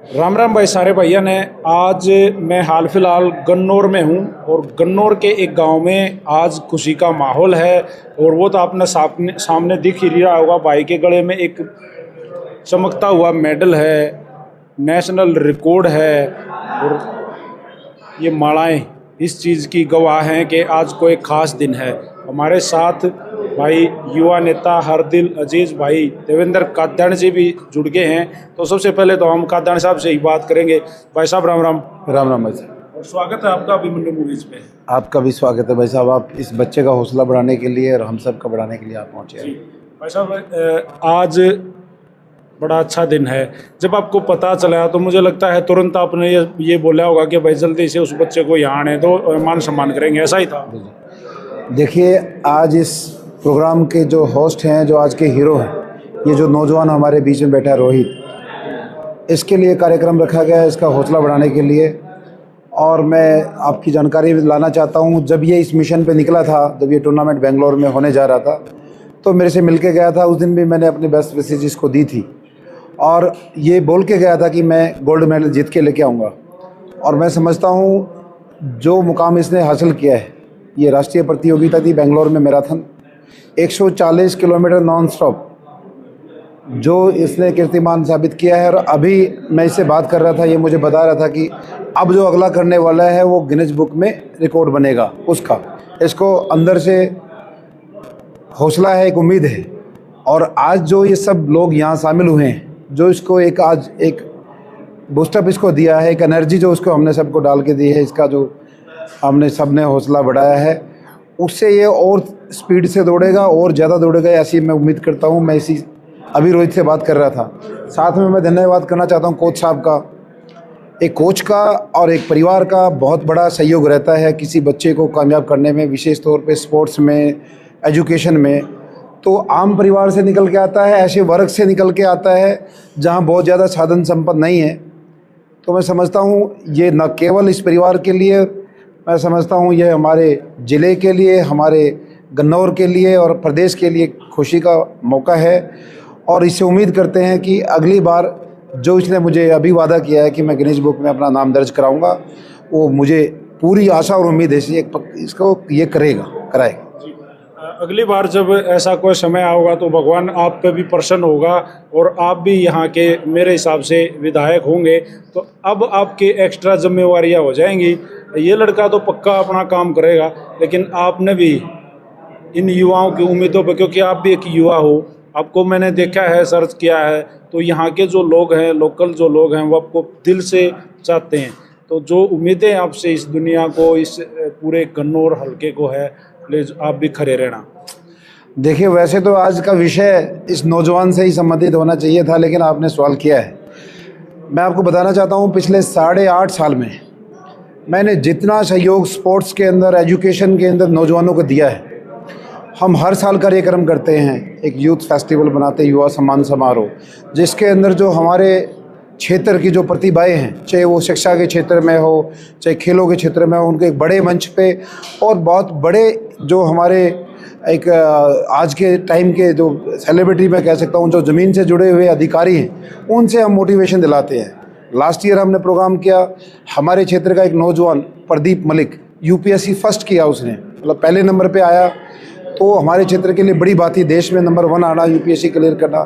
राम राम भाई सारे भैया ने। आज मैं हाल फिलहाल गन्नौर में हूँ और गन्नौर के एक गांव में आज खुशी का माहौल है। और वो तो आपने सामने दिख ही रहा होगा, भाई के गले में एक चमकता हुआ मेडल है, नेशनल रिकॉर्ड है। और ये मालाएं इस चीज़ की गवाह हैं कि आज कोई ख़ास दिन है। हमारे साथ भाई युवा नेता हरदिल अजीज़ भाई देवेंद्र कादयान जी भी जुड़ गए हैं। तो सबसे पहले तो हम कादयान साहब से ही बात करेंगे। भाई साहब राम राम। राम राम भाई साहब। और स्वागत है आपका अभिमन्यु मूवीज़ पे। आपका भी स्वागत है भाई साहब। आप इस बच्चे का हौसला बढ़ाने के लिए और हम सब का बढ़ाने के लिए आप पहुँचे हैं। भाई साहब आज बड़ा अच्छा दिन है। जब आपको पता चला तो मुझे लगता है तुरंत आपने ये बोला होगा कि भाई जल्दी से उस बच्चे को यहाँ आने दो, मान सम्मान करेंगे, ऐसा ही था? देखिए, आज इस प्रोग्राम के जो होस्ट हैं, जो आज के हीरो हैं, ये जो नौजवान हमारे बीच में बैठा है रोहित, इसके लिए कार्यक्रम रखा गया है, इसका हौसला बढ़ाने के लिए। और मैं आपकी जानकारी लाना चाहता हूँ, जब ये इस मिशन पे निकला था, जब ये टूर्नामेंट बेंगलोर में होने जा रहा था, तो मेरे से मिल के गया था। उस दिन भी मैंने अपनी बेस्ट विशेज़ इसको दी थी और ये बोल के गया था कि मैं गोल्ड मेडल जीत के लेके आऊँगा। और मैं समझता हूँ जो मुकाम इसने हासिल किया है, ये राष्ट्रीय प्रतियोगिता थी बेंगलोर में, मैराथन 140 किलोमीटर नॉन स्टॉप, जो इसने कीर्तिमान साबित किया है। और अभी मैं इससे बात कर रहा था, ये मुझे बता रहा था कि अब जो अगला करने वाला है वो गिनीज बुक में रिकॉर्ड बनेगा उसका। इसको अंदर से हौसला है, एक उम्मीद है। और आज जो ये सब लोग यहाँ शामिल हुए हैं, जो इसको आज एक बूस्टअप इसको दिया है, एक एनर्जी जो उसको हमने सबको डाल के दी है, इसका जो हमने सब ने हौसला बढ़ाया है, उससे ये और स्पीड से दौड़ेगा और ज़्यादा दौड़ेगा, ऐसी मैं उम्मीद करता हूँ। मैं इसी अभी रोहित से बात कर रहा था। साथ में मैं धन्यवाद करना चाहता हूँ कोच साहब का। एक कोच का और एक परिवार का बहुत बड़ा सहयोग रहता है किसी बच्चे को कामयाब करने में, विशेष तौर पे स्पोर्ट्स में, एजुकेशन में। तो आम परिवार से निकल के आता है, ऐसे वर्ग से निकल के आता है जहाँ बहुत ज़्यादा साधन संपन्न नहीं है। तो मैं समझता हूँ ये न केवल इस परिवार के लिए, मैं समझता हूँ ये हमारे ज़िले के लिए, हमारे गन्नौर के लिए और प्रदेश के लिए खुशी का मौका है। और इससे उम्मीद करते हैं कि अगली बार जो इसने मुझे अभी वादा किया है कि मैं गिनीज बुक में अपना नाम दर्ज कराऊंगा, वो मुझे पूरी आशा और उम्मीद है इसको ये कराएगा। अगली बार जब ऐसा कोई समय आएगा तो भगवान आप पे भी प्रसन्न होगा और आप भी यहाँ के मेरे हिसाब से विधायक होंगे। तो अब आपकी एक्स्ट्रा जिम्मेवारियाँ हो जाएंगी। ये लड़का तो पक्का अपना काम करेगा, लेकिन आपने भी इन युवाओं की उम्मीदों पर, क्योंकि आप भी एक युवा हो, आपको मैंने देखा है, सर्च किया है, तो यहाँ के जो लोग हैं, लोकल जो लोग हैं, वो आपको दिल से चाहते हैं। तो जो उम्मीदें आपसे इस दुनिया को, इस पूरे गन्नौर हलके को है, प्लीज़ आप भी खड़े रहना। देखिए, वैसे तो आज का विषय इस नौजवान से ही संबंधित होना चाहिए था, लेकिन आपने सवाल किया है। मैं आपको बताना चाहता हूँ, पिछले 8.5 साल में मैंने जितना सहयोग स्पोर्ट्स के अंदर, एजुकेशन के अंदर नौजवानों को दिया है, हम हर साल कार्यक्रम करते हैं, एक यूथ फेस्टिवल बनाते हैं, युवा सम्मान समारोह, जिसके अंदर जो हमारे क्षेत्र की जो प्रतिभाएं हैं, चाहे वो शिक्षा के क्षेत्र में हो, चाहे खेलों के क्षेत्र में हो, उनको एक बड़े मंच पे और बहुत बड़े जो हमारे एक आज के टाइम के जो सेलिब्रिटी मैं कह सकता हूँ, जो ज़मीन से जुड़े हुए अधिकारी हैं, उनसे हम मोटिवेशन दिलाते हैं। लास्ट ईयर हमने प्रोग्राम किया, हमारे क्षेत्र का एक नौजवान प्रदीप मलिक यूपीएससी फर्स्ट किया, उसने मतलब पहले नंबर पे आया। तो हमारे क्षेत्र के लिए बड़ी बात थी, देश में नंबर 1 आना, यूपीएससी क्लियर करना।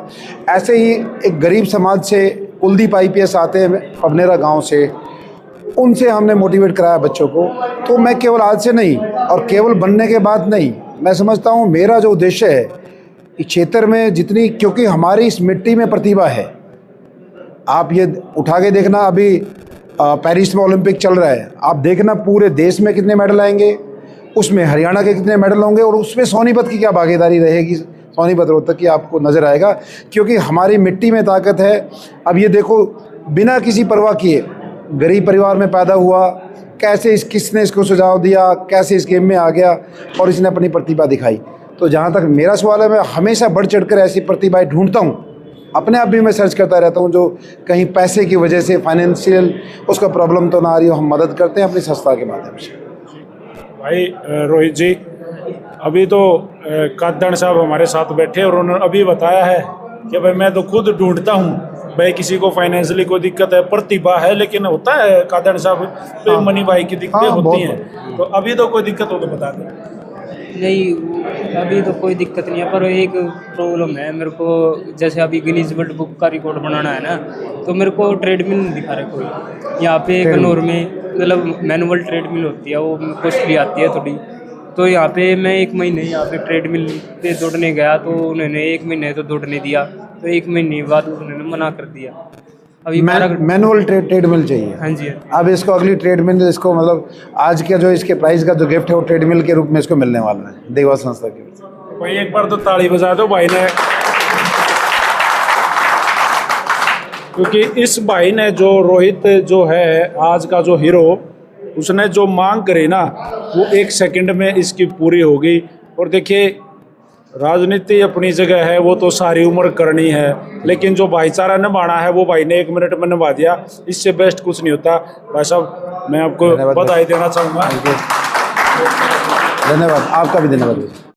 ऐसे ही एक गरीब समाज से कुलदीप आईपीएस आते हैं पबनेरा गांव से, उनसे हमने मोटिवेट कराया बच्चों को। तो मैं केवल आज से नहीं और केवल बनने के बाद नहीं, मैं समझता हूँ मेरा जो उद्देश्य है इस क्षेत्र में जितनी, क्योंकि हमारी इस मिट्टी में प्रतिभा है। आप ये उठा के देखना, अभी पेरिस में ओलंपिक चल रहा है, आप देखना पूरे देश में कितने मेडल आएंगे, उसमें हरियाणा के कितने मेडल होंगे और उसमें सोनीपत की क्या भागीदारी रहेगी, सोनीपत रोहतक की आपको नज़र आएगा, क्योंकि हमारी मिट्टी में ताकत है। अब ये देखो, बिना किसी परवाह किए गरीब परिवार में पैदा हुआ, कैसे किसने इसको सुझाव दिया, कैसे इस गेम में आ गया और इसने अपनी प्रतिभा दिखाई। तो जहाँ तक मेरा सवाल है, मैं हमेशा बढ़ चढ़ कर ऐसी प्रतिभाएँ ढूंढता हूँ। अपने आप भी मैं सर्च करता रहता हूँ, जो कहीं पैसे की वजह से फाइनेंशियल उसका प्रॉब्लम तो ना आ रही हो, हम मदद करते हैं अपनी संस्था के माध्यम से। भाई रोहित जी, अभी तो कादयान साहब हमारे साथ बैठे और उन्होंने अभी बताया है कि भाई मैं तो खुद ढूंढता हूँ भाई किसी को फाइनेंशियली कोई दिक्कत है, प्रतिभा है, लेकिन होता है कादर साहब पे मनी भाई की दिक्कतें हाँ, होती बहुत हैं। तो अभी तो कोई दिक्कत हो तो बता दें। नहीं, अभी तो कोई दिक्कत नहीं है, पर एक प्रॉब्लम है मेरे को। जैसे अभी गिनीज वर्ल्ड बुक का रिकॉर्ड बनाना है ना, तो मेरे को ट्रेडमिल नहीं दिखा रहा कोई। यहाँ पे कन्नौर में मतलब मैनुअल ट्रेडमिल होती है, वो कॉस्टली आती है थोड़ी। तो यहाँ पे मैं 1 महीने यहाँ पे ट्रेडमिल पे दौड़ने गया, तो उन्होंने 1 महीने तो दौड़ने दिया, तो 1 महीने बाद उन्होंने मना कर दिया। अभी मैनुअल ट्रेडमिल चाहिए। हाँ जी। अब इसको अगली ट्रेडमिल, इसको मतलब आज का जो इसके प्राइस का जो गिफ्ट है वो ट्रेडमिल के रूप में इसको मिलने वाला है देवा संस्था की ओर से। भाई एक बार तो ताली बजा दो भाई ने, क्योंकि इस भाई ने जो रोहित जो है आज का जो हीरो, उसने जो मांग करी ना वो 1 सेकंड में इसकी पूरी हो गई। और देखिए राजनीति अपनी जगह है, वो तो सारी उम्र करनी है, लेकिन जो भाईचारा निभाना है वो भाई ने 1 मिनट में निभा दिया। इससे बेस्ट कुछ नहीं होता। भाई साहब मैं आपको बधाई देना चाहूँगा। धन्यवाद, आपका भी धन्यवाद।